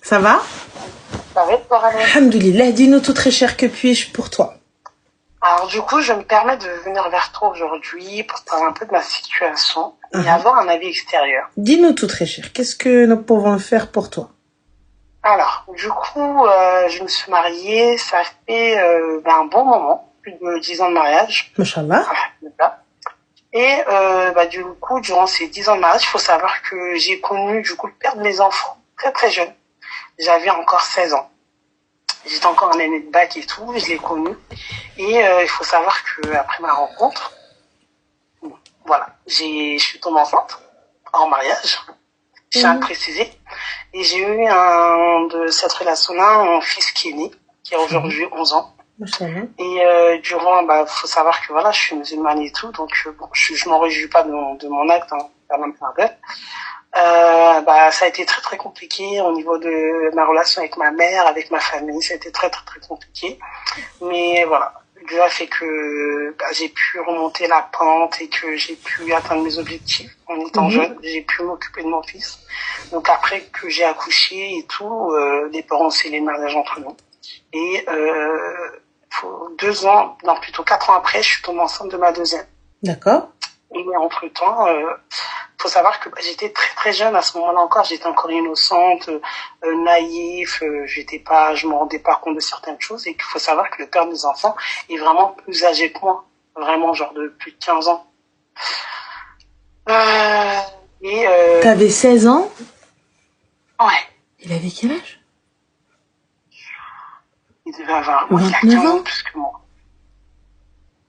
Ça va? Ça va être pour aller. Alhamdoulilah, dis-nous tout très cher, que puis-je pour toi? Alors du coup, je me permets de venir vers toi aujourd'hui pour te parler un peu de ma situation et avoir un avis extérieur. Dis-nous tout très cher, qu'est-ce que nous pouvons faire pour toi? Alors, du coup, je me suis mariée, ça fait un bon moment, plus de 10 ans de mariage. Mashallah. Et du coup, durant ces 10 ans de mariage, il faut savoir que j'ai connu du coup le père de mes enfants très très jeune. J'avais encore 16 ans. J'étais encore en année de bac et tout, je l'ai connu. Et il faut savoir que après ma rencontre, voilà, je suis tombée enceinte en mariage. Je tiens à le préciser. Et j'ai eu de cette relation-là un fils qui est né, qui a aujourd'hui 11 ans. Et durant, faut savoir que voilà, je suis musulmane et tout, donc bon, je m'en réjouis pas de mon acte, hein, pardon. Ça a été très très compliqué au niveau de ma relation avec ma mère, avec ma famille, ça a été très très très compliqué. Mais voilà, Dieu a fait que j'ai pu remonter la pente et que j'ai pu atteindre mes objectifs en étant jeune. J'ai pu m'occuper de mon fils. Donc après que j'ai accouché et tout, les parents ont scellé le mariage entre nous. Et 4 ans après, je suis tombée enceinte de ma deuxième. D'accord. Et entre-temps, faut savoir que j'étais très très jeune à ce moment-là encore, j'étais encore innocente, naïf, je me rendais pas compte de certaines choses, et qu'il faut savoir que le père de mes enfants est vraiment plus âgé que moi, vraiment genre de plus de 15 ans. T'avais 16 ans? Ouais. Il avait quel âge? Il devait avoir 29 ans plus que moi.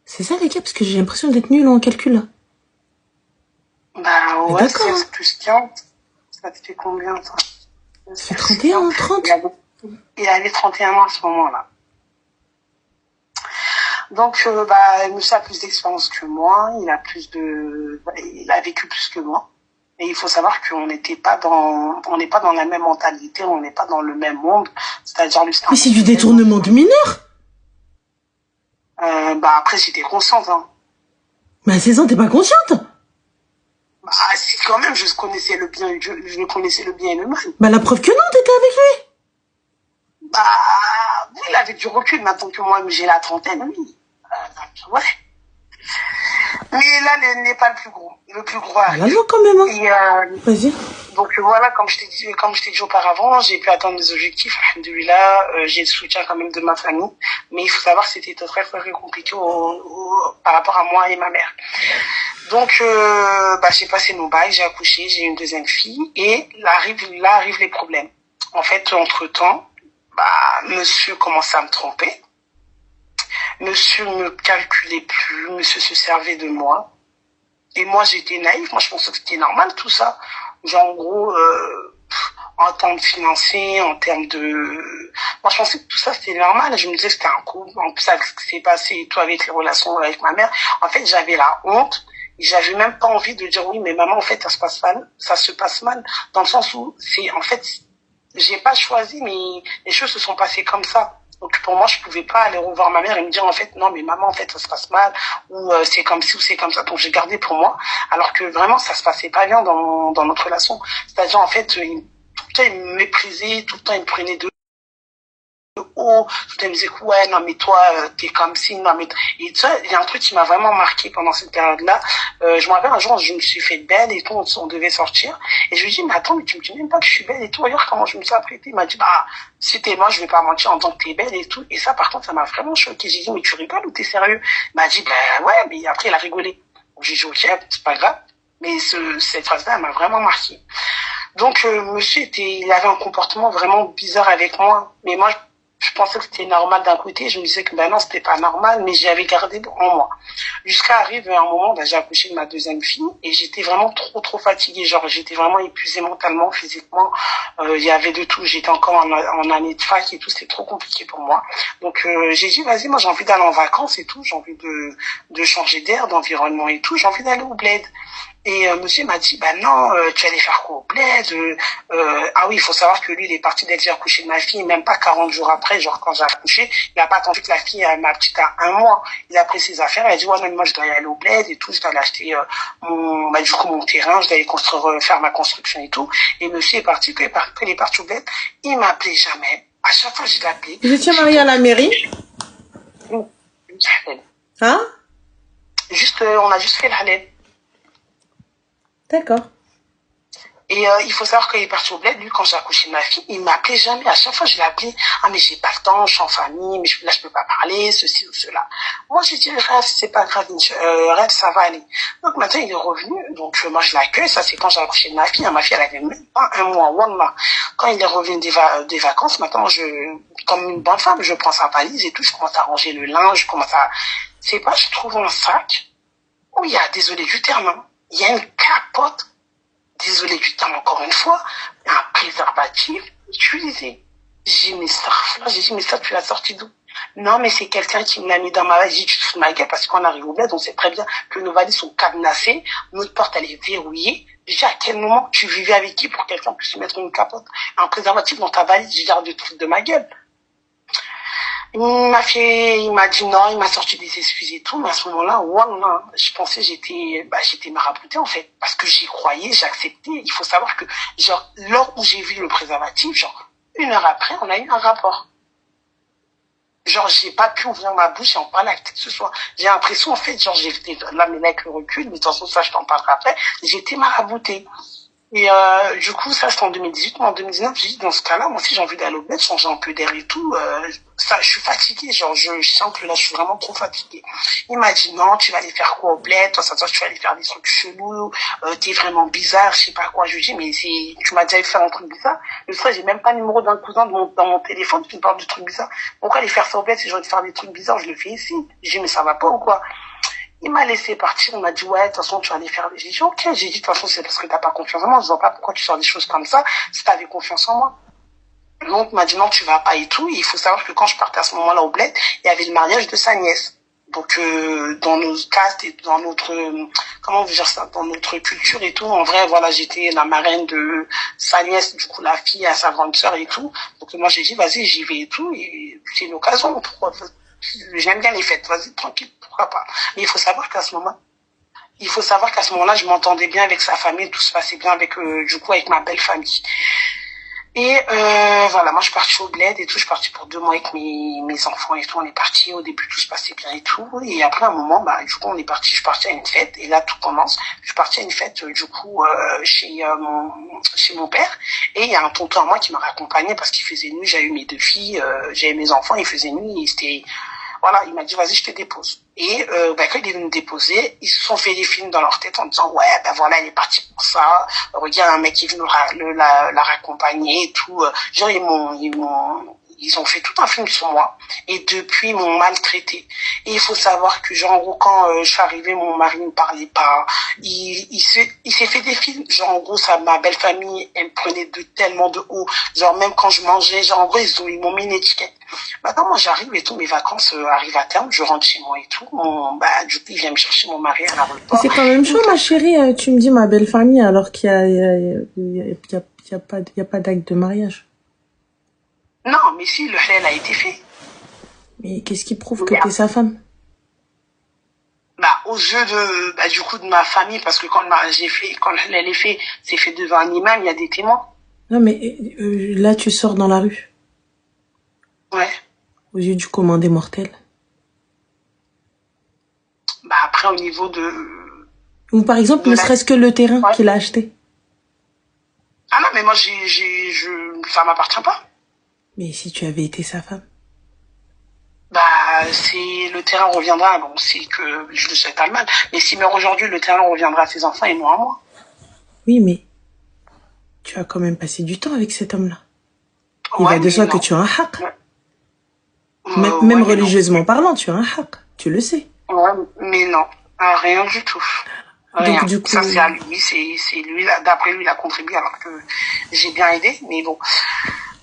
C'est ça les gars, parce que j'ai l'impression d'être nulle en calcul là. Bah ouais, 16 plus 15, ça te fait combien ça? Ça fait 31, 30? Il avait 31 ans à ce moment-là. Donc, monsieur a plus d'expérience que moi, il a vécu plus que moi. Et il faut savoir qu'on n'est pas dans la même mentalité, on n'est pas dans le même monde. C'est-à-dire, lui, mais c'est du détournement de mineur. Après, j'étais consciente, hein. Mais à 16 ans, t'es pas consciente? Si, quand même, je connaissais le bien et le mal. La preuve que non, t'étais avec lui. Oui, il avait du recul maintenant que moi, j'ai la trentaine, oui. Ouais. Mais là, n'est pas le plus gros. Le plus gros arrive. La loi quand même, hein. Vas-y. Donc voilà, comme je t'ai dit auparavant, j'ai pu atteindre mes objectifs. Alhamdoulilah, j'ai le soutien quand même de ma famille. Mais il faut savoir que c'était très très compliqué par rapport à moi et ma mère. Donc j'ai passé mon bac, j'ai accouché, j'ai eu une deuxième fille et là arrivent les problèmes. En fait, entre-temps, monsieur commençait à me tromper. Monsieur me calculait plus, monsieur se servait de moi. Et moi, j'étais naïf, moi je pensais que c'était normal tout ça. Genre en gros, en termes financiers, en termes de... Moi je pensais que tout ça c'était normal, je me disais que c'était un coup. En plus avec ce qui s'est passé et tout avec les relations avec ma mère, en fait j'avais la honte. J'avais même pas envie de dire oui, mais maman, en fait, ça se passe mal, dans le sens où j'ai pas choisi, mais les choses se sont passées comme ça. Donc pour moi, je pouvais pas aller revoir ma mère et me dire en fait non, mais maman, en fait, ça se passe mal, ou c'est comme ci ou c'est comme ça. Donc j'ai gardé pour moi, alors que vraiment ça se passait pas bien dans notre relation. C'est-à-dire en fait, tout le temps il me méprisait, tout le temps il me prenait de haut, tout le temps il me disait ouais non mais toi t'es comme si, non mais et ça, il y a un truc qui m'a vraiment marqué pendant cette période-là. Je me rappelle un jour je me suis fait belle et tout, on devait sortir et je lui dis mais attends, mais tu me dis même pas que je suis belle et tout, regarde comment je me suis apprêtée. Il m'a dit si t'es moi je vais pas mentir en tant que t'es belle et tout, et ça par contre ça m'a vraiment choqué. J'ai dit mais tu rigoles ou t'es sérieux? Il m'a dit ouais, mais après il a rigolé. J'ai dit ok, c'est pas grave, mais cette phrase-là elle m'a vraiment marqué. Donc monsieur il avait un comportement vraiment bizarre avec moi, mais moi je pensais que c'était normal d'un côté, je me disais que non, c'était pas normal, mais j'avais gardé en moi. Jusqu'à arriver un moment, j'ai accouché de ma deuxième fille et j'étais vraiment trop fatiguée, genre j'étais vraiment épuisée mentalement, physiquement, il y avait de tout, j'étais encore en année de fac et tout, c'était trop compliqué pour moi. Donc j'ai dit vas-y, moi j'ai envie d'aller en vacances et tout, j'ai envie de changer d'air, d'environnement et tout, j'ai envie d'aller au bled. Et monsieur m'a dit, bah non, tu allais faire quoi au bled? Ah oui, il faut savoir que lui, il est parti dès que j'ai accouché de ma fille, même pas 40 jours après, genre quand j'ai accouché, il a pas attendu que la fille, ma petite, a 1 mois. Il a pris ses affaires, il a dit, ouais, non, moi, je dois y aller au bled et tout, je dois aller acheter du coup, mon terrain, je dois aller construire, faire ma construction et tout. Et monsieur est parti, quand il est parti au bled, il m'appelait jamais. À chaque fois, je l'appelais. Vous étiez marié à la mairie? Hein? Juste, on a juste fait la halal. D'accord. Et il faut savoir qu'il est parti au bled, lui, quand j'ai accouché de ma fille, il m'appelait jamais. À chaque fois, je l'appelais. Ah, mais j'ai pas le temps, je suis en famille, mais là, je peux pas parler, ceci ou cela. Moi, j'ai dit, rêve, c'est pas grave, rêve, ça va aller. Donc, maintenant, il est revenu. Donc, moi, je l'accueille. Ça, c'est quand j'ai accouché de ma fille. Ma fille, elle avait même pas 1 mois, wallah. Quand il est revenu des vacances, maintenant, comme une bonne femme, je prends sa valise et tout, je commence à ranger le linge, je commence à, c'est pas, je trouve un sac où il y a, désolé du terme, hein, il y a une capote. Désolé du terme encore une fois, un préservatif utilisé. J'ai dit, mais ça, tu l'as sorti d'où? Non, mais c'est quelqu'un qui me l'a mis dans ma valise. J'ai dit, tu te fous de ma gueule, parce qu'on arrive au bled, on sait très bien que nos valises sont cadenassées, notre porte, elle est verrouillée. J'ai dit, à quel moment tu vivais avec qui pour quelqu'un puisse mettre une capote, un préservatif dans ta valise? J'ai dit, arrête de te foutre de ma gueule. Il m'a dit non, il m'a sorti des excuses et tout, mais à ce moment-là, wallah, je pensais j'étais maraboutée en fait, parce que j'y croyais, j'acceptais. Il faut savoir que, genre, lors où j'ai vu le préservatif, genre, 1 heure après, on a eu un rapport. Genre, j'ai pas pu ouvrir ma bouche et en parler avec qui que ce soit. J'ai l'impression, en fait, genre, j'étais là, mais là, avec le recul, mais de toute façon, ça, je t'en parlerai après, j'étais maraboutée. Et du coup, ça, c'était en 2018. Moi, en 2019, j'ai dit, dans ce cas-là, moi aussi, j'ai envie d'aller au bled, changer un peu d'air et tout. Ça, je suis fatiguée. Genre, je sens que là, je suis vraiment trop fatiguée. Il m'a dit, non, tu vas aller faire quoi au bled? Toi, tu vas aller faire des trucs chelous. T'es vraiment bizarre, je sais pas quoi. Je lui dis, mais tu m'as déjà fait un truc bizarre. Le soir, j'ai même pas le numéro d'un cousin dans mon téléphone. Tu me parles de trucs bizarres. Pourquoi aller faire ça au bled si j'ai envie de faire des trucs bizarres? Je le fais ici. J'ai dit, mais ça va pas ou quoi? Il m'a laissé partir, il m'a dit, ouais, de toute façon, tu vas aller faire des... J'ai dit, ok, j'ai dit, de toute façon, c'est parce que t'as pas confiance en moi, je vois pas pourquoi tu sors des choses comme ça, si t'avais confiance en moi. Donc, il m'a dit, non, tu vas pas et tout, et il faut savoir que quand je partais à ce moment-là au bled, il y avait le mariage de sa nièce. Donc, dans nos castes et dans notre, comment on veut dire ça, dans notre culture et tout, en vrai, voilà, j'étais la marraine de sa nièce, du coup, la fille à sa grande sœur et tout. Donc, moi, j'ai dit, vas-y, j'y vais et tout, et c'est une occasion, pourquoi? J'aime bien les fêtes, vas-y, tranquille, pourquoi pas. Mais il faut savoir qu'à ce moment-là, je m'entendais bien avec sa famille, tout se passait bien avec, du coup, avec ma belle famille. Et voilà, moi je suis partie au bled et tout, je suis partie pour 2 mois avec mes enfants et tout, on est parti, au début tout se passait bien et tout, et après un moment, bah du coup je suis partie à une fête, et là tout commence, je suis partie à une fête du coup chez mon père, et il y a un tonton à moi qui m'a raccompagnée parce qu'il faisait nuit, j'avais eu mes 2 filles, j'avais mes enfants, il faisait nuit, et c'était... Voilà, il m'a dit, vas-y, je te dépose. Et quand il est venu me déposer, ils se sont fait des films dans leur tête en disant, ouais, ben voilà, elle est partie pour ça. Regarde, un mec qui est venu la raccompagner et tout. Genre, ils ont fait tout un film sur moi. Et depuis, ils m'ont maltraité. Et il faut savoir que, genre, en gros, quand je suis arrivée, mon mari ne parlait pas. Il s'est fait des films. Genre, en gros, ma belle famille, elle me prenait tellement de haut. Genre, même quand je mangeais, genre, en gros, ils m'ont mis une étiquette. Maintenant, moi, j'arrive et tout, mes vacances arrivent à terme, je rentre chez moi et tout. Du coup, il vient me chercher mon mari à l'aéroport. C'est quand même chaud, ma chérie. Tu me dis ma belle famille alors qu'il y a pas d'acte de mariage. Non, mais si, le halal a été fait. Mais qu'est-ce qui prouve que t'es sa femme? Aux yeux du coup, de ma famille, parce que quand le halal est fait, c'est fait devant un imam, il y a des témoins. Non, mais là, tu sors dans la rue. Ouais. Aux yeux du commandé mortel. Après, au niveau de... Ou par exemple, ne serait-ce que le terrain qu'il a acheté. Ah non, mais moi, ça m'appartient pas. Mais si tu avais été sa femme? Le terrain reviendra, bon, c'est que je le souhaite pas le mal, mais si meurt aujourd'hui, le terrain reviendra à ses enfants et non à moi. Oui, mais tu as quand même passé du temps avec cet homme-là. Il va de soi que tu as un haq. Même religieusement parlant, tu as un haq. Tu le sais. Ouais, mais non. Rien du tout. Rien. Donc, du coup... Ça, c'est à lui. C'est lui, d'après lui, il a contribué alors que j'ai bien aidé, mais bon.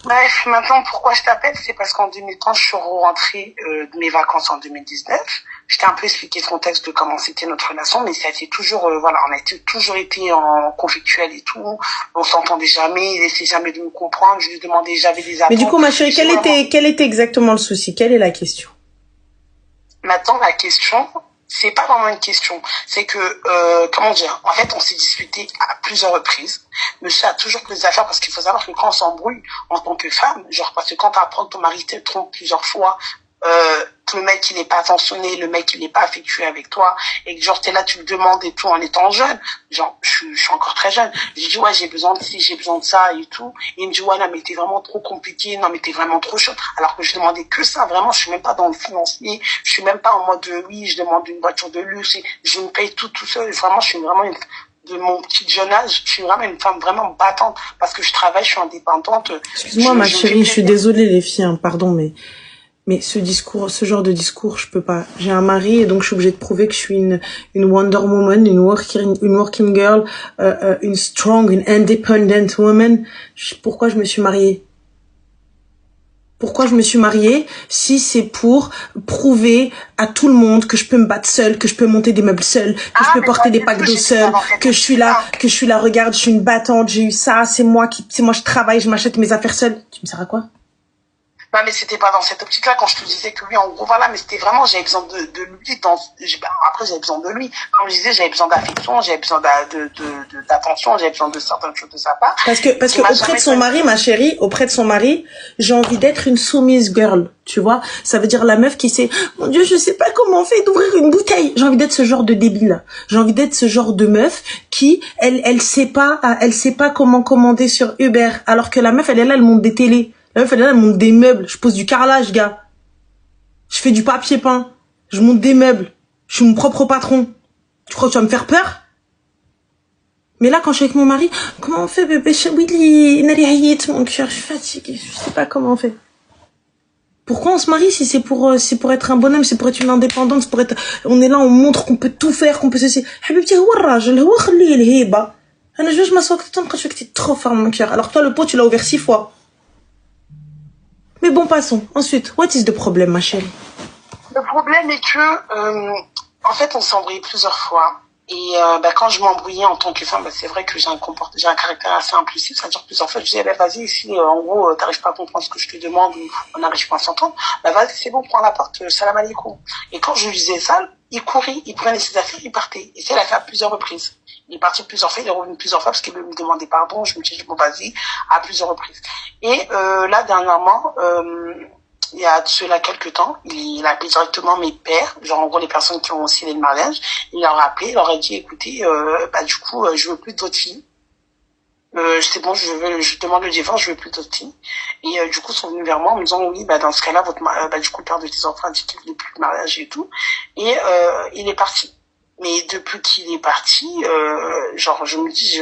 Bref, maintenant, pourquoi je t'appelle, c'est parce qu'en 2030, je suis rentrée de mes vacances en 2019. Je t'ai un peu expliqué le contexte de comment c'était notre relation, mais ça a été toujours, voilà, on a toujours été en conflictuel et tout. On s'entendait jamais, il essayait jamais de me comprendre. Je lui demandais, j'avais des attentes. Mais du coup, ma chérie, quel était exactement le souci? Quelle est la question? Maintenant, la question, c'est pas vraiment une question. C'est que, comment dire, en fait, on s'est disputé à plusieurs reprises. Monsieur a toujours pris des affaires parce qu'il faut savoir que quand on s'embrouille en tant que femme, genre, parce que quand t'apprends que ton mari te trompe plusieurs fois, que le mec il est pas attentionné, le mec il est pas affectueux avec toi, et que genre t'es là, tu le demandes et tout en étant jeune, genre je suis encore très jeune, j'ai dit ouais j'ai besoin de ci, j'ai besoin de ça et tout, et il me dit ouais non mais t'es vraiment trop compliqué, non mais t'es vraiment trop chaud, alors que je demandais que ça, vraiment je suis même pas dans le financier, je suis même pas en mode oui je demande une voiture de luxe, et je me paye tout seul, vraiment je suis vraiment de mon petit jeune âge, je suis vraiment une femme vraiment battante, parce que je travaille, je suis indépendante. Excuse-moi ma chérie, je suis désolée les filles, hein, pardon mais ce genre de discours, je peux pas. J'ai un mari et donc je suis obligée de prouver que je suis une Wonder Woman, une working girl, une strong, une independent woman. Pourquoi je me suis mariée? Pourquoi je me suis mariée si c'est pour prouver à tout le monde que je peux me battre seule, que je peux monter des meubles seule, que je peux porter des packs d'eau seule, que je suis là, regarde, je suis une battante, j'ai eu ça, c'est moi je travaille, je m'achète mes affaires seule. Tu me sers à quoi? Non, mais c'était pas dans cette optique-là quand je te disais que lui, en gros, voilà, mais c'était vraiment, j'avais besoin de lui après, j'avais besoin de lui. Comme je disais, j'avais besoin d'affection, j'avais besoin d'attention, j'avais besoin de certaines choses de sa part. Parce que auprès de son mari, ma chérie, auprès de son mari, j'ai envie d'être une soumise girl, tu vois. Ça veut dire la meuf qui sait, mon Dieu, je sais pas comment on fait d'ouvrir une bouteille. J'ai envie d'être ce genre de débile. J'ai envie d'être ce genre de meuf qui, elle sait pas comment commander sur Uber. Alors que la meuf, elle est là, elle monte des télés. La meuf, elle est là, elle monte des meubles. Je pose du carrelage, gars. Je fais du papier peint. Je monte des meubles. Je suis mon propre patron. Tu crois que tu vas me faire peur? Mais là, quand je suis avec mon mari, comment on fait, bébé? Willy, mon cœur, je suis fatiguée. Je sais pas comment on fait. Pourquoi on se marie si c'est pour être un bonhomme, c'est pour être une indépendante, c'est pour être, on est là, on montre qu'on peut tout faire, qu'on peut ceci. Habibti, هو الراجل, هو خليه الهيبة. أنا je m'assois que t'es trop fort, mon cœur. Alors toi, le pot, tu l'as ouvert 6 fois. Mais bon, passons. Ensuite, what is the problem, ma chérie? Le problème est que, en fait, on s'est embrouillé plusieurs fois. Et quand je m'embrouillais en tant que femme, c'est vrai que j'ai un caractère assez impulsif. Ça dure plusieurs fois. Je disais, vas-y, si en gros, t'arrives pas à comprendre ce que je te demande ou on n'arrive pas à s'entendre, vas-y, c'est bon, prends la porte, salam alaikum. Et quand je lui disais ça, il courait, il prenait ses affaires, il partait. Et ça, il a fait à plusieurs reprises. Il est parti plusieurs fois, il est revenu plusieurs fois parce qu'il me demandait pardon. Je me disais, bon, vas-y, à plusieurs reprises. Et là, dernièrement, il y a de cela quelques temps, il a appelé directement mes pères, genre en gros les personnes qui ont signé le mariage. Il leur a appelé, il leur a dit, écoutez, du coup, je veux plus d'autres filles. C'est bon, je demande le divorce, je veux plus d'autres filles. Et du coup, ils sont venus vers moi en me disant, oui, dans ce cas-là, du coup, le père de tes enfants a dit qu'il voulait plus le mariage et tout. Et il est parti. Mais depuis qu'il est parti, genre, je me dis,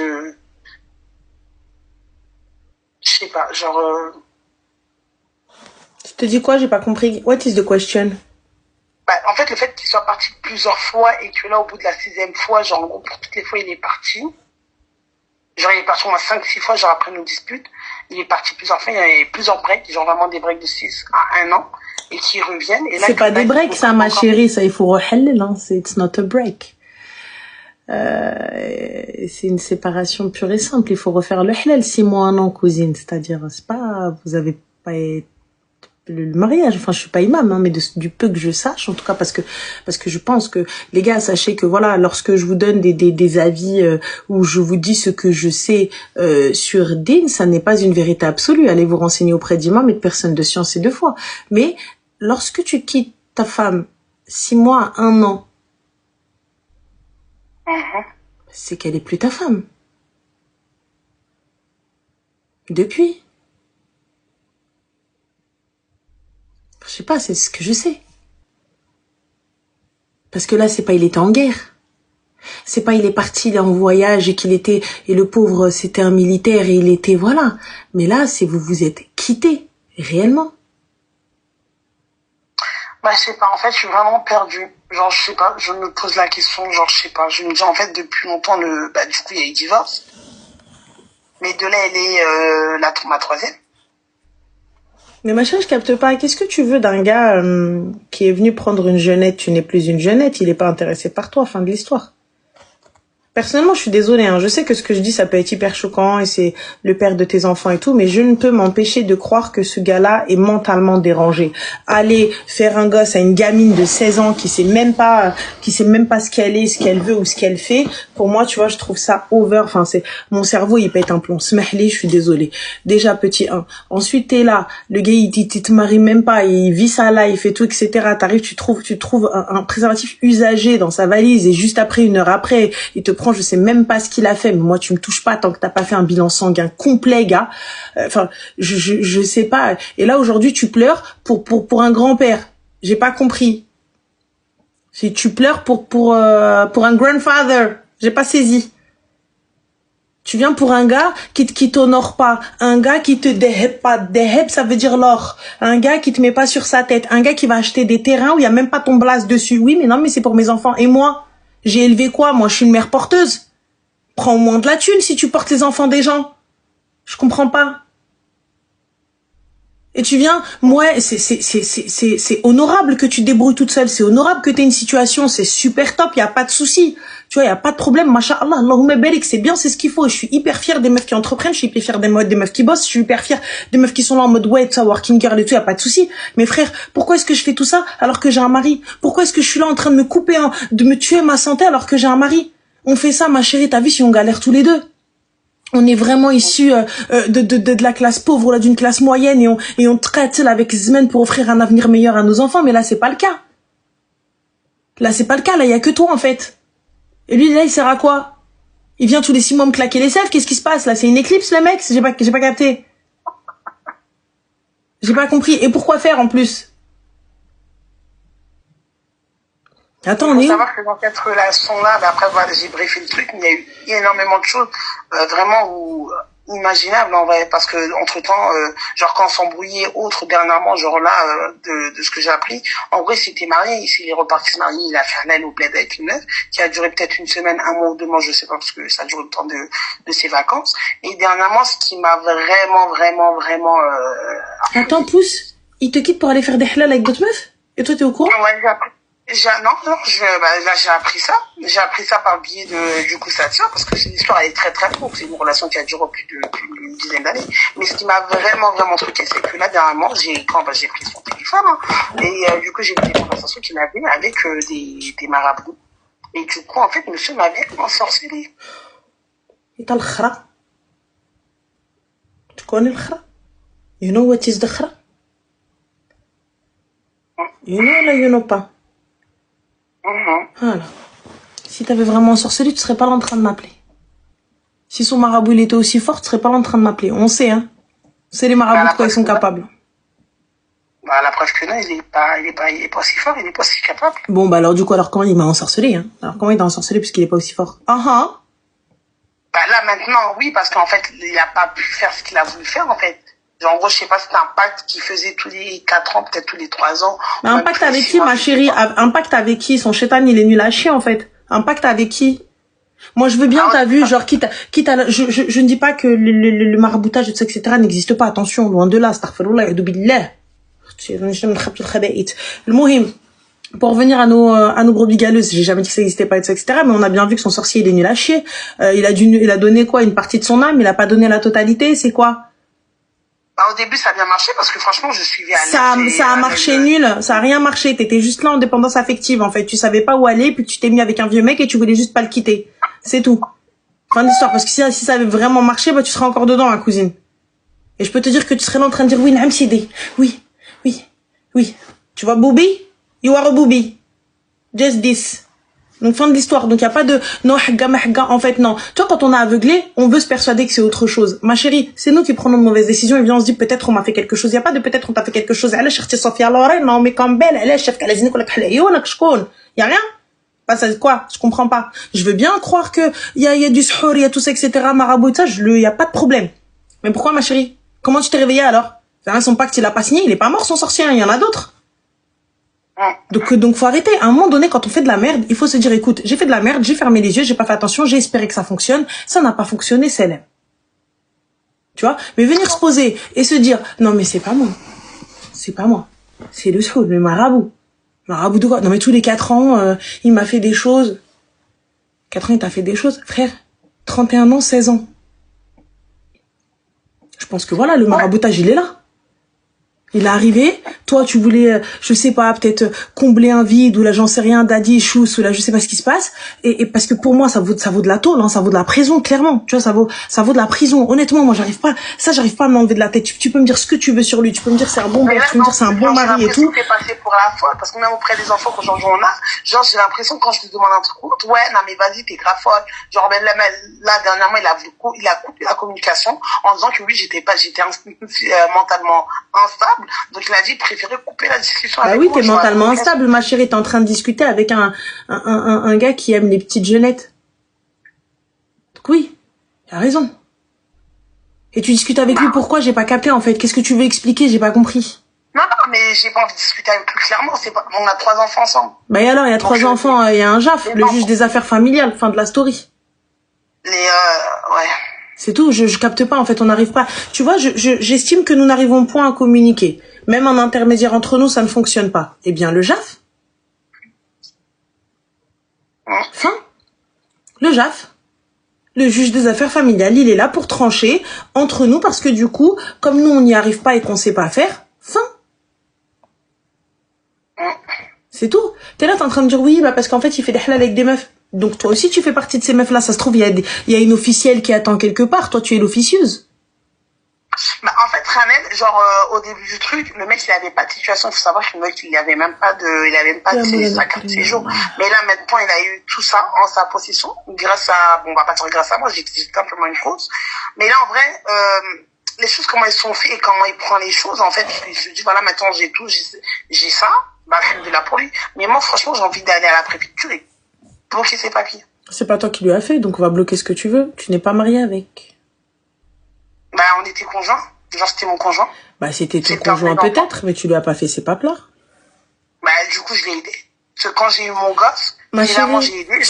je sais pas, genre... Tu te dis quoi? J'ai pas compris. What is the question? En fait, le fait qu'il soit parti plusieurs fois et que là, au bout de la 6e fois, genre, en gros, pour toutes les fois, il est parti. Genre, il est parti au moins 5-6 fois, genre, après nos disputes. Il est parti plusieurs fois, il y avait plusieurs breaks, genre vraiment des breaks de 6 à 1 an, et qui reviennent. Et là, c'est pas des breaks, ça, ma chérie, ça, il faut rehaller, hein. It's not a break. C'est une séparation pure et simple. Il faut refaire le halal 6 mois, 1 an, cousine. C'est-à-dire, c'est pas, vous avez pas le mariage, enfin je suis pas imam, hein, mais du peu que je sache, en tout cas parce que je pense que les gars, sachez que voilà, lorsque je vous donne des avis où je vous dis ce que je sais sur Din, ça n'est pas une vérité absolue. Allez vous renseigner auprès d'imams et de personnes de science et de foi. Mais lorsque tu quittes ta femme 6 mois, 1 an, c'est qu'elle est plus ta femme. Depuis. Je sais pas, c'est ce que je sais. Parce que là, c'est pas il était en guerre. C'est pas il est parti en voyage et et le pauvre, c'était un militaire et il était, voilà. Mais là, c'est vous êtes quittés, réellement. Je sais pas, en fait, je suis vraiment perdue. Genre, je sais pas, je me pose la question, genre, je sais pas. Je me dis, en fait, depuis longtemps, du coup, il y a eu divorce. Mais de là, elle est ma 3e. Mais ma chérie, je capte pas. Qu'est-ce que tu veux d'un gars qui est venu prendre une jeunette? Tu n'es plus une jeunette, il est pas intéressé par toi, fin de l'histoire. Personnellement, je suis désolée, hein. Je sais que ce que je dis, ça peut être hyper choquant et c'est le père de tes enfants et tout, mais je ne peux m'empêcher de croire que ce gars-là est mentalement dérangé. Aller faire un gosse à une gamine de 16 ans qui sait même pas ce qu'elle est, ce qu'elle veut ou ce qu'elle fait, pour moi, tu vois, je trouve ça over. Enfin, mon cerveau, il pète un plomb. Smahli, je suis désolée. Déjà, petit 1. Ensuite, t'es là. Le gars, il te marie même pas, il vit sa life et tout, etc. T'arrives, tu trouves un préservatif usagé dans sa valise et juste après, 1 heure après, il te prend, je sais même pas ce qu'il a fait, mais moi tu me touches pas tant que t'as pas fait un bilan sanguin complet, gars. Enfin, je sais pas. Et là aujourd'hui tu pleures pour un grand-père. J'ai pas compris. Si tu pleures pour un grandfather, j'ai pas saisi. Tu viens pour un gars qui t'honore pas, un gars qui te déheb pas. Déheb, ça veut dire l'or. Un gars qui te met pas sur sa tête, un gars qui va acheter des terrains où il y a même pas ton blase dessus. Oui, mais non, mais c'est pour mes enfants. Et moi, j'ai élevé quoi? Moi, je suis une mère porteuse. Prends au moins de la thune si tu portes les enfants des gens. Je comprends pas. Et tu viens, moi, c'est honorable que tu te débrouilles toute seule. C'est honorable que tu aies une situation. C'est super top. Il y a pas de souci. Tu vois, il y a pas de problème. Masha'Allah, Allahumma barik. C'est bien, c'est ce qu'il faut. Et je suis hyper fière des meufs qui entreprennent. Je suis hyper fière des meufs qui bossent. Je suis hyper fière des meufs qui sont là en mode ouais, ça, working girl et tout. Il y a pas de souci. Mais frère, pourquoi est-ce que je fais tout ça alors que j'ai un mari? Pourquoi est-ce que je suis là en train de me couper, de me tuer ma santé alors que j'ai un mari? On fait ça, ma chérie. T'as vu si on galère tous les deux? On est vraiment issus de la classe pauvre, là, d'une classe moyenne, et on traite là, avec Zmen pour offrir un avenir meilleur à nos enfants. Mais là, c'est pas le cas. Là, c'est pas le cas. Là, il y a que toi, en fait. Et lui, là, il sert à quoi? Il vient tous les 6 mois me claquer les sèvres. Qu'est-ce qui se passe, là? C'est une éclipse, le mec? J'ai pas capté. J'ai pas compris. Et pourquoi faire, en plus? Attends, Il faut savoir que dans cette relation-là, après, voilà, j'ai briefé le truc, mais il y a eu énormément de choses, vraiment inimaginables, en vrai, parce que, entre-temps, genre, quand on s'embrouillait autre dernièrement, genre là, de ce que j'ai appris, en vrai, c'était marié, il est reparti se marier, il a fait un aile au bled avec une meuf, qui a duré peut-être 1 semaine, 1 mois ou 2 mois, je sais pas, parce que ça dure le temps de ses vacances. Et dernièrement, ce qui m'a vraiment, Attends, pousse. Il te quitte pour aller faire des halal avec d'autres meufs? Et toi, t'es au courant? Ouais, non, là, j'ai appris ça. J'ai appris ça par le biais du coup, ça tient, parce que l'histoire, elle est très, très longue. C'est une relation qui a duré plus d'une dizaine d'années. Mais ce qui m'a vraiment truqué, c'est que là, dernièrement, j'ai pris son téléphone, hein, et du coup, j'ai vu des conversations qu'il avait avec des marabouts. Et du coup, en fait, monsieur m'avait ensorcelé. Et t'as le khra. Tu connais le khra? You know what is the khra? You know là, you know pas? Voilà. Si t'avais vraiment ensorcelé, tu serais pas là en train de m'appeler. Si son marabout il était aussi fort, tu serais pas là en train de m'appeler. On sait, hein. On sait les marabouts de quoi ils sont capables. Bah, la preuve que non, il est pas aussi fort, il est pas aussi capable. Bon, bah alors du coup, alors comment il m'a ensorcelé, hein? Alors comment il t'a ensorcelé puisqu'il est pas aussi fort? Bah là, maintenant, oui, parce qu'en fait, il a pas pu faire ce qu'il a voulu faire, en fait. Genre, en gros, je sais pas, c'était un pacte qu'il faisait tous les 4 ans, peut-être tous les 3 ans. Mais un pacte avec qui, ma chérie? Un pacte avec qui? Son chétan, il est nul à chier, en fait. Un pacte avec qui? Moi, je veux bien, t'as vu, genre, quitte à, je ne dis pas que le maraboutage, et tout ça, etc., n'existe pas. Attention, loin de là, astaghfirullah, ya'udhu billah. Le mohim. Pour revenir à nos brebis galeuses, j'ai jamais dit que ça n'existait pas, et tout ça, etc., mais on a bien vu que son sorcier, il est nul à chier. Il a donné quoi? Une partie de son âme, il a pas donné la totalité, c'est quoi? Au début, ça a bien marché parce que franchement, je suivais ça a marché nul, ça a rien marché. T'étais juste là en dépendance affective, en fait. Tu savais pas où aller, puis tu t'es mis avec un vieux mec et tu voulais juste pas le quitter. C'est tout. Fin d'histoire. Parce que si ça avait vraiment marché, bah, tu serais encore dedans, ma cousine. Et je peux te dire que tu serais là en train de dire oui, Naam Sidi. Oui. Tu vois, Booby? You are a Booby. Just this. Donc, fin de l'histoire. Donc, il n'y a pas de non, hagga. En fait, non. Tu vois, quand on est aveuglé, on veut se persuader que c'est autre chose. Ma chérie, c'est nous qui prenons de mauvaises décisions et bien on se dit peut-être on m'a fait quelque chose. Il n'y a pas de peut-être on t'a fait quelque chose. Elle cherché Sophia Loren, non, mais comme belle, elle chef qu'elle a dit il y a rien. Pas ça, quoi? Je comprends pas. Je veux bien croire que il y a du suhour, il y a tout ça, etc. Marabout et ça, il y a pas de problème. Mais pourquoi, ma chérie? Comment tu t'es réveillée alors? Son pacte, il a pas signé, il est pas mort, son sorcier, il y en a d'autres. Donc faut arrêter. À un moment donné, quand on fait de la merde, il faut se dire, écoute, j'ai fait de la merde, j'ai fermé les yeux, j'ai pas fait attention, j'ai espéré que ça fonctionne. Ça n'a pas fonctionné, c'est l'aime. Tu vois? Mais venir se poser et se dire, non, mais c'est pas moi. c'est pas moi. C'est le soul, le marabout. Marabout de quoi? Non mais tous les 4 ans, il m'a fait des choses. 4 ans, il t'a fait des choses. Frère, 31 ans, 16 ans. Je pense que voilà, le maraboutage, il est là. Il est arrivé, toi tu voulais, je sais pas, peut-être combler un vide, ou là j'en sais rien, daddy, chousse, ou là je sais pas ce qui se passe, et parce que pour moi ça vaut de la tôle, hein, ça vaut de la prison, clairement, tu vois, ça vaut de la prison. Honnêtement, moi j'arrive pas à m'enlever de la tête. Tu peux me dire ce que tu veux sur lui, tu peux me dire c'est un bon père, tu peux me dire c'est un bon mari et tout. J'ai passé pour la folle, parce que même auprès des enfants quand j'en joue en a, genre j'ai l'impression quand je te demande un truc, ouais, non mais vas-y, t'es grave folle. Genre ben là dernièrement il a coupé la communication en disant que oui j'étais mentalement instable, donc il a dit préférer couper la discussion avec moi. Bah oui, t'es mentalement instable, ma chérie, t'es en train de discuter avec un gars qui aime les petites jeunettes. Donc oui, t'as raison. Et tu discutes avec lui, pourquoi? J'ai pas capté en fait. Qu'est-ce que tu veux expliquer? J'ai pas compris. Non, mais j'ai pas envie de discuter avec lui clairement, on a 3 enfants ensemble. Bah et alors, il y a 3 enfants, il y a un JAF, le juge des affaires familiales, fin de la story. Ouais. C'est tout, je capte pas, en fait, on n'arrive pas. Tu vois, j'estime que nous n'arrivons point à communiquer. Même en intermédiaire entre nous, ça ne fonctionne pas. Eh bien, le JAF. Fin. Le JAF. Le juge des affaires familiales, il est là pour trancher entre nous parce que du coup, comme nous, on n'y arrive pas et qu'on sait pas faire, fin. C'est tout. T'es là, t'es en train de dire oui, bah parce qu'en fait, il fait des halal avec des meufs. Donc toi aussi, tu fais partie de ces meufs-là. Ça se trouve, il y a une officielle qui attend quelque part. Toi, tu es l'officieuse. Bah, en fait, Ramel, genre, au début du truc, le mec, il avait pas de situation. Faut savoir que le mec, il avait même pas sa carte de séjour. Mais là, maintenant, il a eu tout ça en sa possession. Grâce à, bon, on va pas dire grâce à moi, j'étais simplement une cause. Mais là, en vrai, les choses, comment elles sont faites et comment il prend les choses, en fait, il se dit, voilà, maintenant, j'ai tout, j'ai ça. Bah, de là pour lui. Mais moi, franchement, j'ai envie d'aller à la préfecture et bloquer ses papiers. C'est pas toi qui lui as fait, donc on va bloquer ce que tu veux. Tu n'es pas marié avec. Bah, on était conjoints. Genre, c'était mon conjoint. Bah, c'était ton conjoint peut-être, mais tu lui as pas fait ses papiers. Bah, du coup, je l'ai aidé. Parce que quand j'ai eu mon gosse, ma chérie, j'ai aidé.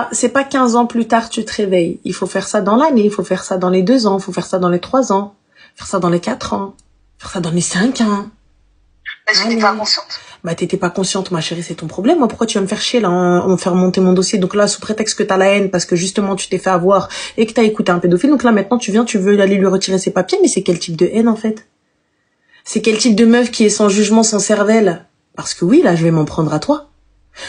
C'est pas 15 ans plus tard, tu te réveilles. Il faut faire ça dans l'année, il faut faire ça dans les 2 ans, il faut faire ça dans les 3 ans, faire ça dans les 4 ans, faire ça dans les 5 ans. Mais j'étais pas consciente. Bah, t'étais pas consciente, ma chérie, c'est ton problème. Moi, pourquoi tu vas me faire chier, là, en faire monter mon dossier? Donc là, sous prétexte que t'as la haine, parce que justement, tu t'es fait avoir et que t'as écouté un pédophile. Donc là, maintenant, tu veux aller lui retirer ses papiers. Mais c'est quel type de haine, en fait? C'est quel type de meuf qui est sans jugement, sans cervelle? Parce que oui, là, je vais m'en prendre à toi.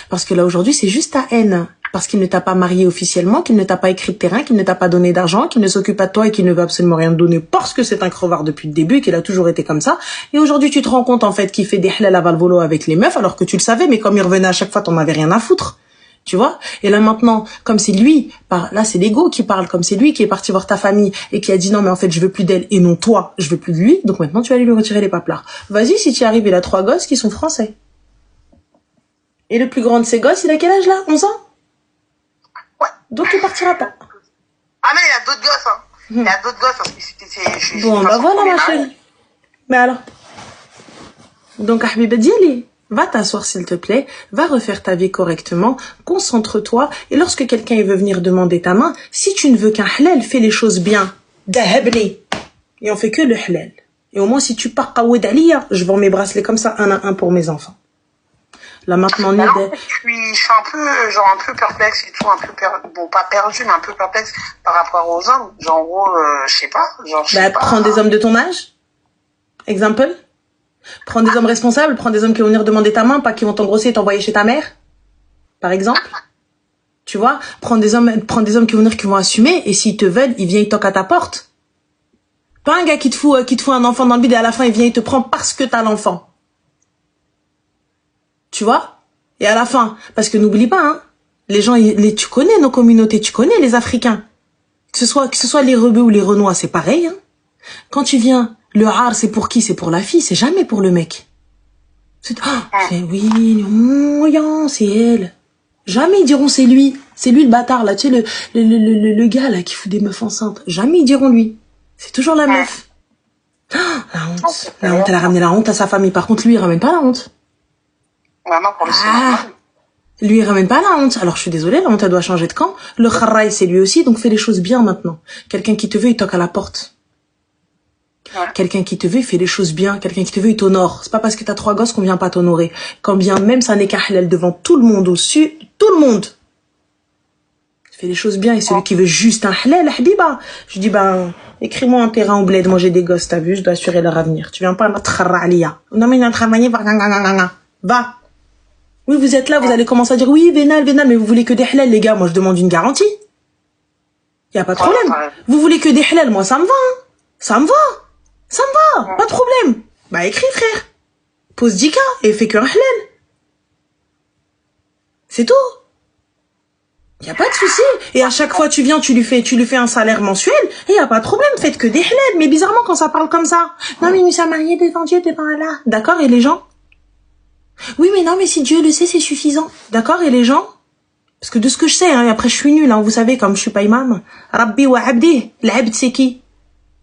Parce que là, aujourd'hui, c'est juste ta haine. Parce qu'il ne t'a pas marié officiellement, qu'il ne t'a pas écrit de terrain, qu'il ne t'a pas donné d'argent, qu'il ne s'occupe pas de toi et qu'il ne veut absolument rien te donner parce que c'est un crevard depuis le début et qu'il a toujours été comme ça. Et aujourd'hui, tu te rends compte, en fait, qu'il fait des halal à Valvolo avec les meufs alors que tu le savais, mais comme il revenait à chaque fois, t'en avais rien à foutre. Tu vois? Et là, maintenant, comme c'est lui, là, c'est l'ego qui parle, comme c'est lui qui est parti voir ta famille et qui a dit non, mais en fait, je veux plus d'elle et non toi, je veux plus de lui. Donc maintenant, tu vas aller lui retirer les paplards. Vas-y, si tu y arrives, il a 3 gosses qui sont français. Et le plus grand de ces gosses, il a quel âge là? 11 ans? Ouais. Donc tu partiras pas. Ah mais il y a d'autres gosses, hein. Il y a d'autres gosses parce que c'était... Bon, bah voilà ma chérie. Mais alors? Donc Habiba Diali, va t'asseoir s'il te plaît, va refaire ta vie correctement, concentre-toi, et lorsque quelqu'un veut venir demander ta main, si tu ne veux qu'un halal, fais les choses bien. Dahabli. Et on fait que le halal. Et au moins si tu pars qawed aliya, je vends mes bracelets comme ça, un à un pour mes enfants. Là maintenant, je suis un peu perplexe et tout, bon pas perdu mais un peu perplexe par rapport aux hommes. Genre en gros, je sais pas. Prends des hommes de ton âge. Exemple. Prends des hommes responsables, prends des hommes qui vont venir demander ta main, pas qui vont t'engrosser et t'envoyer chez ta mère. Par exemple. Tu vois, prends des hommes qui vont venir, qui vont assumer, et s'ils te veulent, ils viennent, ils toquent à ta porte. Pas un gars qui te fout un enfant dans le bide et à la fin il vient, il te prend parce que t'as l'enfant. Tu vois? Et à la fin, parce que n'oublie pas, hein, les gens, tu connais nos communautés, tu connais les Africains. Que ce soit les Rebeux ou les Renois, c'est pareil, hein. Quand tu viens, le har, c'est pour qui? C'est pour la fille, c'est jamais pour le mec. Oui, c'est elle. Jamais ils diront c'est lui le bâtard, là, tu sais, le gars, là, qui fout des meufs enceintes. Jamais ils diront lui. C'est toujours la meuf. La honte. La honte, elle a ramené la honte à sa famille. Par contre, lui, il ramène pas la honte. Lui, il ramène pas la honte. Alors, je suis désolée, la honte, elle doit changer de camp. Le kharraï, c'est lui aussi, donc fais les choses bien maintenant. Quelqu'un qui te veut, il toque à la porte. Ouais. Quelqu'un qui te veut, il fait les choses bien. Quelqu'un qui te veut, il t'honore. C'est pas parce que t'as 3 gosses qu'on vient pas t'honorer. Quand bien même ça n'est qu'un halal devant tout le monde, au-dessus, tout le monde. Tu fais les choses bien et celui qui veut juste un halal, habiba. Je dis, ben, écris-moi un terrain au bled, moi j'ai des gosses, t'as vu, je dois assurer leur avenir. Tu viens pas à tkhara alia. Non mais il a travaillé, va. Oui, vous êtes là, vous allez commencer à dire, oui, vénal, mais vous voulez que des halal, les gars, moi je demande une garantie. Y a pas de problème. Vous voulez que des halal, moi ça me va, hein. Ça me va. Ça me va, pas de problème. Bah écris frère. Pose 10K et fais qu'un halal. C'est tout. Y a pas de souci. Et à chaque fois tu viens, tu lui fais un salaire mensuel et y a pas de problème. Faites que des halal. Mais bizarrement quand ça parle comme ça. Non mais nous sommes mariés devant Dieu, devant Allah. D'accord, et les gens? Oui mais non mais si Dieu le sait c'est suffisant. D'accord, et les gens? Parce que de ce que je sais, hein, et après je suis nulle, hein, vous savez, comme je suis pas imam. Rabbi wa abdi. L'abd c'est qui?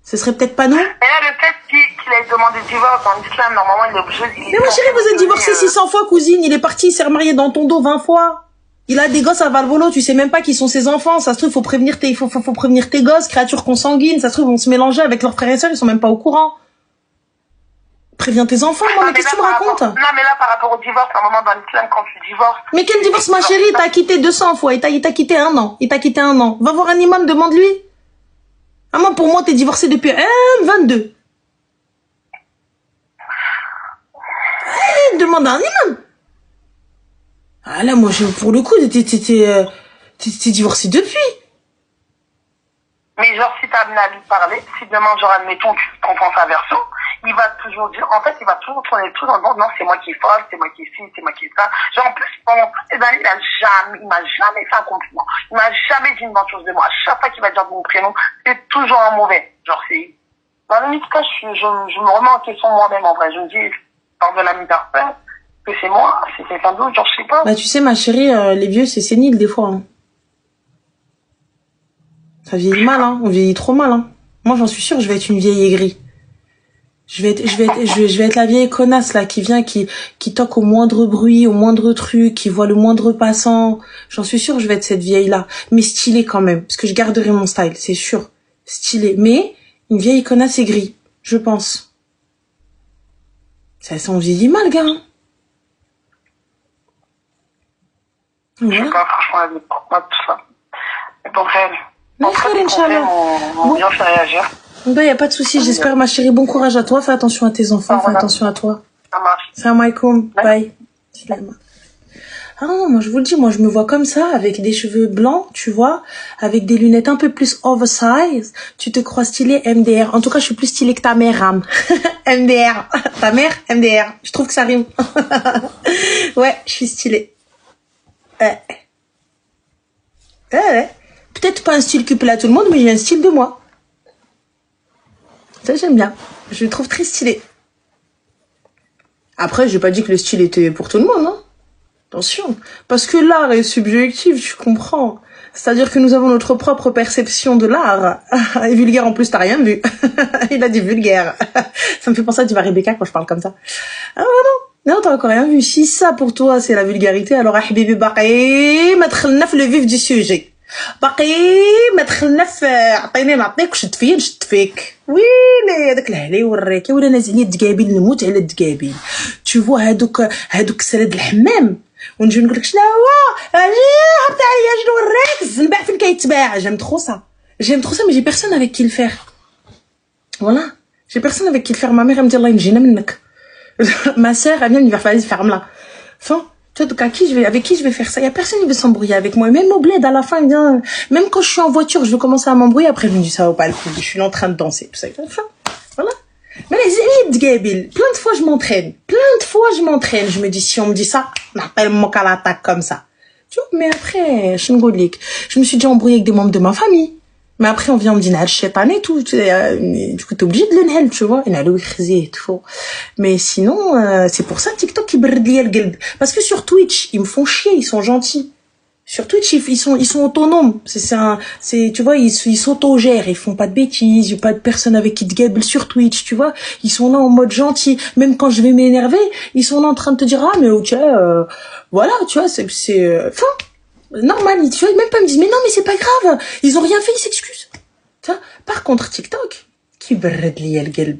Ce serait peut-être pas nous? Et là, le fait qu'il ait demandé le divorce en islam, normalement, il est obligé... Mais moi chérie, vous êtes divorcé 600 fois, cousine. Il est parti, il s'est remarié dans ton dos 20 fois. Il a des gosses à Valvolo, tu sais même pas qui sont ses enfants. Ça se trouve, faut prévenir tes gosses, créatures consanguines. Ça se trouve, ils vont se mélanger avec leurs frères et sœurs, ils sont même pas au courant. Préviens tes enfants, moi, mais qu'est-ce que tu me racontes? Non, mais là, par rapport au divorce, à un moment dans l'islam, quand tu divorces... Mais quel divorce, ma chérie? T'as quitté 200 fois, il t'a quitté 1 an. Il t'a quitté 1 an. Va voir un imam, demande-lui. Ah, moi, pour moi, t'es divorcé depuis 22. Demande à un imam. Ah là, moi, pour le coup, t'es divorcé depuis. Mais genre, si t'as amené à lui parler, si demain, genre, admettons, tu comprends sa version, il va toujours dire, en fait, il va toujours tourner le tout en disant, non, c'est moi qui est folle, c'est moi qui est ci, c'est moi qui est ça. Genre, en plus, pendant toutes ces années, il m'a jamais fait un compliment. Il m'a jamais dit une bonne chose de moi. À chaque fois qu'il va dire mon prénom, c'est toujours un mauvais. Genre, c'est, dans le cas, je me remets en question moi-même, en vrai. Je me dis, par de l'ami personne, que c'est moi, c'est quelqu'un d'autre, genre, je sais pas. Bah, tu sais, ma chérie, les vieux, c'est sénile, des fois, hein. Ça vieillit mal, hein. On vieillit trop mal, hein. Moi, j'en suis sûre, je vais être une vieille aigrie. Je vais être la vieille connasse, là, qui vient, qui toque au moindre bruit, au moindre truc, qui voit le moindre passant. J'en suis sûre, je vais être cette vieille-là. Mais stylée quand même. Parce que je garderai mon style, c'est sûr. Stylée. Mais, une vieille connasse aigrie. Je pense. Ça vieillit mal, gars, hein. Voilà. Je sais pas, franchement, pourquoi tout ça. Donc, on bien fait réagir. Bah, y a pas de souci, j'espère, ma chérie. Bon courage à toi. Fais attention à tes enfants, fais attention à toi. Ça marche. Salam alaikum. Bye. Ah non, moi je vous le dis, moi je me vois comme ça, avec des cheveux blancs, tu vois, avec des lunettes un peu plus oversize. Tu te crois stylé MDR. En tout cas, je suis plus stylée que ta mère, Ram. MDR. Ta mère, MDR. Je trouve que ça rime. Ouais, je suis stylée. Ouais. Peut-être pas un style qui plaît à tout le monde, mais j'ai un style de moi. Ça, j'aime bien. Je le trouve très stylé. Après, j'ai pas dit que le style était pour tout le monde, hein. Attention. Parce que l'art est subjectif, tu comprends. C'est-à-dire que nous avons notre propre perception de l'art. Et vulgaire, en plus, t'as rien vu. Il a dit vulgaire. Ça me fait penser à Diva Rebecca quand je parle comme ça. Ah, non. Non, t'as encore rien vu. Si ça, pour toi, c'est la vulgarité, alors, Habibi Baqi, ما دخلنا le vif du sujet. باقي ما دخلنا في عطيني نعطيك وشد فيا نشد فيك ويلي هذاك الهلي والريكه ولا نازلين الدقابيل نموت على الدقابيل تشوفوا هادوك سراد الحمام ونجي نقول لك شنو هو اجي هبط عليا اجي نوريك الزنبع فين كيتباع j'aime trop ça mais j'ai personne avec qui le faire voilà j'ai personne avec qui le faire ma mère elle me dit الله ينجينا منك ma sœur elle vient me dire vas-y ferme-la enfin tu vois, donc avec qui je vais faire ça? Il y a personne qui veut s'embrouiller avec moi. Et même au bled, à la fin, même quand je suis en voiture, je veux commencer à m'embrouiller. Après, je me dis, ça vaut pas le coup. Je suis là en train de danser. Tout ça. Enfin, voilà. Mais les élites, Gabil, plein de fois, je m'entraîne. Je me dis, si on me dit ça, on appelle mon cas l'attaque comme ça. Tu vois, mais après, je me suis déjà embrouillée avec des membres de ma famille. Mais après, on vient me dire, chétan et tout. Du coup, t'es obligé de le tu vois. Mais sinon, c'est pour ça, TikTok, ils brillent le gueule. Parce que sur Twitch, ils me font chier, ils sont gentils. Sur Twitch, ils sont autonomes. Tu vois, ils s'autogèrent, ils font pas de bêtises, il y a pas de personne avec qui te gueule sur Twitch, tu vois. Ils sont là en mode gentil. Même quand je vais m'énerver, ils sont là en train de te dire, ah, mais ok, voilà, tu vois, enfin, normal, tu vois, même pas me disent, mais non, mais c'est pas grave, ils ont rien fait, ils s'excusent. Tu vois. Par contre, TikTok, كيبرد ليا القلب.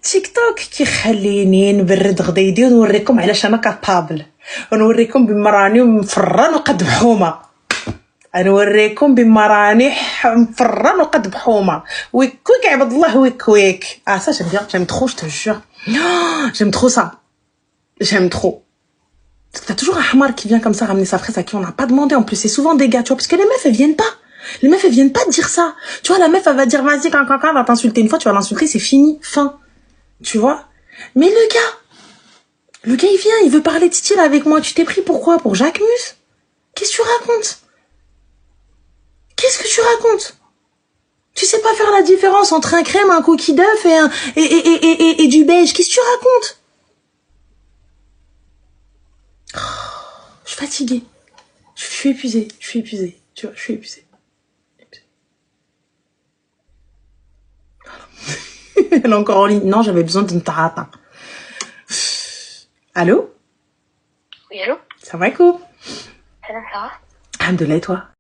تيك توك كيخليني نبرد غديدي ونوريكم علاش انا كابابل، ونوريكم بما راني مفرن وقد بحومه، نوريكم بما راني مفرن وقد بحومه. ويك ويك عبد الله ويك ويك. Ça j'aime bien, j'aime trop, je te jure. J'aime trop ça. J'aime trop. Parce que t'as toujours un hamar qui vient comme ça ramener sa fraise à qui on n'a pas demandé. En plus, c'est souvent des gars, tu vois, parce que les meufs, elles viennent pas. Les meufs, elles viennent pas dire ça. Tu vois, la meuf, elle va dire, vas-y, quand elle va t'insulter une fois, tu vas l'insulter, c'est fini, fin. Tu vois. Mais le gars, il vient, il veut parler de style avec moi. Tu t'es pris pour quoi? Pour Jacques Mus? Qu'est-ce que tu racontes? Qu'est-ce que tu racontes? Tu sais pas faire la différence entre un crème, un cookie d'œuf et du beige. Qu'est-ce que tu racontes? Je suis fatiguée. Je suis épuisée. Tu vois, je suis épuisée. Elle est encore en ligne. Non, j'avais besoin d'une tarata. Allô? Oui, allô? Ça va, quoi? Salam, ça va? Alhamdoulilah, et toi?